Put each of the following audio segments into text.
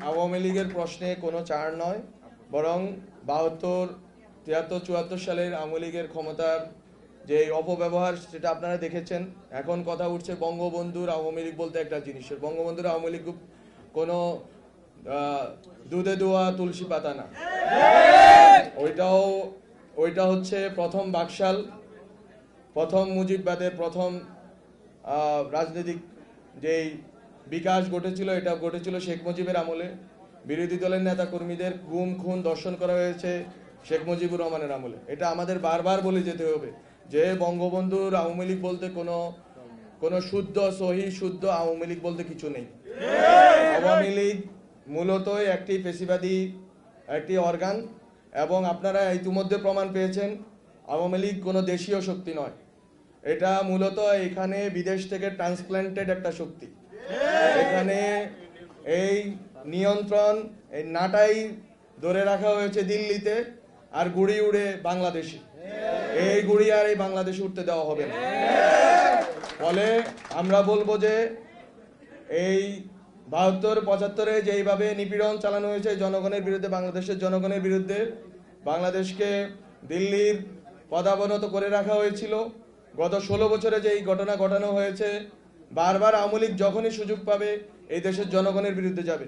আওয়ামী লীগের প্রশ্নে কোনো ছাড় নয়, বরং 72, 73, 74 সালের আওয়ামী লীগের ক্ষমতার যে অপব্যবহার সেটা আপনারা দেখেছেন। এখন কথা উঠছে বঙ্গবন্ধুর আওয়ামী লীগ বলতে একটা জিনিসের, বঙ্গবন্ধুর আওয়ামী লীগ কোনো দুধে দোয়া তুলসী পাতা না। ওইটা হচ্ছে প্রথম বাকশাল, প্রথম মুজিববাদের প্রথম রাজনৈতিক যেই বিকাশ ঘটেছিল, এটা ঘটেছিল শেখ মুজিবের আমলে। বিরোধী দলের নেতা কর্মীদের গুম খুন দর্শন করা হয়েছে শেখ মুজিবুর রহমানের আমলে। এটা আমাদের বারবার বলে যেতে হবে যে বঙ্গবন্ধুর আওয়ামী লীগ বলতে কোনো শুদ্ধ সহি শুদ্ধ আওয়ামী লীগ বলতে কিছু নেই। আওয়ামী লীগ মূলত একটি ফেসিবাদী একটি অর্গান, এবং আপনারা ইতিমধ্যে প্রমাণ পেয়েছেন আওয়ামী লীগ কোনো দেশীয় শক্তি নয়। এটা মূলত এখানে বিদেশ থেকে ট্রান্সপ্ল্যান্টেড একটা শক্তি। এখানে এই নিয়ন্ত্রণ, এই নাটাই ধরে রাখা হয়েছে দিল্লিতে, আর গুড়ি উড়ে বাংলাদেশে। এই গুড়ি আর এই বাংলাদেশে উঠতে দেওয়া হবে না। ফলে আমরা বলবো যে এই 72, 75-এ যেইভাবে নিপীড়ন চালানো হয়েছে জনগণের বিরুদ্ধে, বাংলাদেশের জনগণের বিরুদ্ধে, বাংলাদেশকে দিল্লির পদাবনত করে রাখা হয়েছিল। গত 16 বছরে যেই ঘটনা ঘটানো হয়েছে, বারবার আওয়ামী লীগ যখনই সুযোগ পাবে এই দেশের জনগণের বিরুদ্ধে যাবে,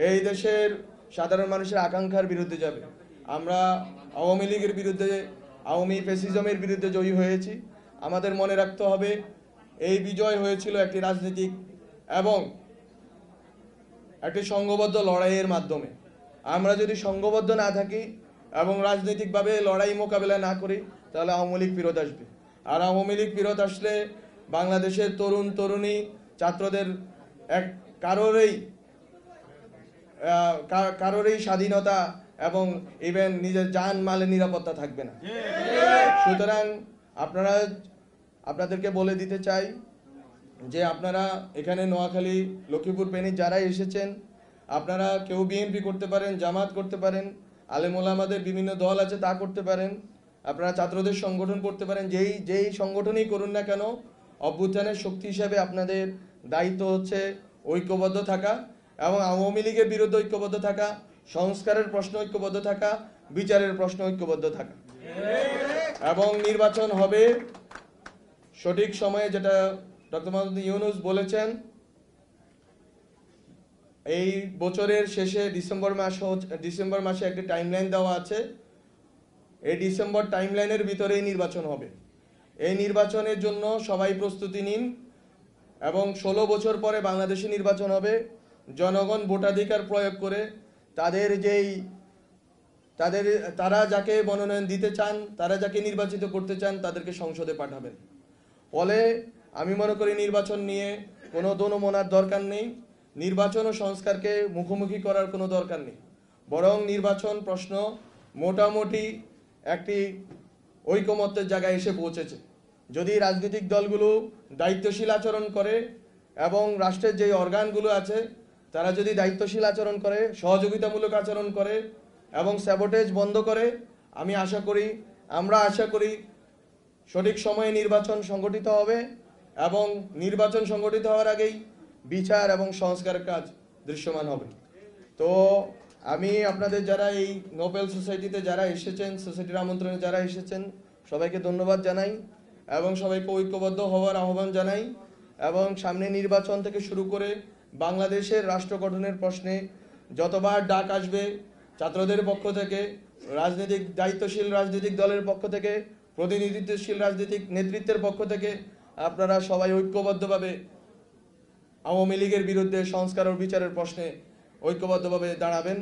এই দেশের সাধারণ মানুষের আকাঙ্ক্ষার বিরুদ্ধে যাবে। আমরা আওয়ামী লীগের বিরুদ্ধে, আওয়ামী ফ্যাসিজমের বিরুদ্ধে জয়ী হয়েছি। আমাদের মনে রাখতে হবে এই বিজয় হয়েছিল একটি রাজনৈতিক এবং একটি সংঘবদ্ধ লড়াইয়ের মাধ্যমে। আমরা যদি সংঘবদ্ধ না থাকি এবং রাজনৈতিকভাবে লড়াই মোকাবেলা না করি, তাহলে আওয়ামী লীগ ফেরত আসবে। আর আওয়ামী লীগ ফেরত আসলে বাংলাদেশের তরুণ তরুণী ছাত্রদের কারোরই স্বাধীনতা এবং ইভেন নিজের জান মালের নিরাপত্তা থাকবে না। সুতরাং আপনাদেরকে বলে দিতে চাই যে আপনারা এখানে নোয়াখালী, লক্ষ্মীপুর, ফেনী যারা এসেছেন, আপনারা কেউ বিএনপি করতে পারেন, জামাত করতে পারেন, আলেম ওলামাদের বিভিন্ন দল আছে তা করতে পারেন, আপনারা ছাত্রদের সংগঠন করতে পারেন, যেই সংগঠনই করুন না কেন, অভ্যুত্থানের শক্তি হিসেবে আপনাদের দায়িত্ব হচ্ছে ঐক্যবদ্ধ থাকা এবং আওয়ামী লীগের বিরুদ্ধে ঐক্যবদ্ধ থাকা, সংস্কারের প্রশ্ন ঐক্যবদ্ধ থাকা, বিচারের প্রশ্ন ঐক্যবদ্ধ থাকা। এবং নির্বাচন হবে সঠিক সময়ে, যেটা ডক্টর মোহাম্মদ ইউনূস বলেছেন, এই বছরের শেষে ডিসেম্বর মাসে একটি টাইমলাইন দেওয়া আছে। এই ডিসেম্বর টাইমলাইনের ভিতরেই নির্বাচন হবে। এই নির্বাচনের জন্য সবাই প্রস্তুতি নিন, এবং 16 বছর পরে বাংলাদেশে নির্বাচন হবে। জনগণ ভোটাধিকার প্রয়োগ করে তারা যাকে মনোনয়ন দিতে চান, তারা যাকে নির্বাচিত করতে চান, তাদেরকে সংসদে পাঠাবেন। ফলে আমি মনে করি নির্বাচন নিয়ে কোনো দোনোমনার দরকার নেই, নির্বাচন ও সংস্কারকে মুখোমুখি করার কোনো দরকার নেই। বরং নির্বাচন প্রশ্ন মোটামুটি একটি ঐকমত্যের জায়গায় এসে পৌঁছেছে। যদি রাজনৈতিক দলগুলো দায়িত্বশীল আচরণ করে এবং রাষ্ট্রের যে অর্গানগুলো আছে তারা যদি দায়িত্বশীল আচরণ করে, সহযোগিতামূলক আচরণ করে এবং স্যাবোটেজ বন্ধ করে, আমরা আশা করি সঠিক সময়ে নির্বাচন সংগঠিত হবে, এবং নির্বাচন সংগঠিত হওয়ার আগেই বিচার এবং সংস্কারের কাজ দৃশ্যমান হবে। তো আমি আপনাদের যারা এই নোবেল সোসাইটিতে যারা এসেছেন, সোসাইটির আমন্ত্রণে যারা এসেছেন, সবাইকে ধন্যবাদ জানাই এবং সবাইকে ঐক্যবদ্ধ হওয়ার আহ্বান জানাই। এবং সামনে নির্বাচন থেকে শুরু করে বাংলাদেশের রাষ্ট্র গঠনের প্রশ্নে যতবার ডাক আসবে, ছাত্রদের পক্ষ থেকে, দায়িত্বশীল রাজনৈতিক দলের পক্ষ থেকে, প্রতিনিধিত্বশীল রাজনৈতিক নেতৃত্বের পক্ষ থেকে, আপনারা সবাই ঐক্যবদ্ধভাবে আওয়ামী লীগের বিরুদ্ধে সংস্কার ও বিচারের প্রশ্নে ঐক্যবদ্ধভাবে দাঁড়াবেন।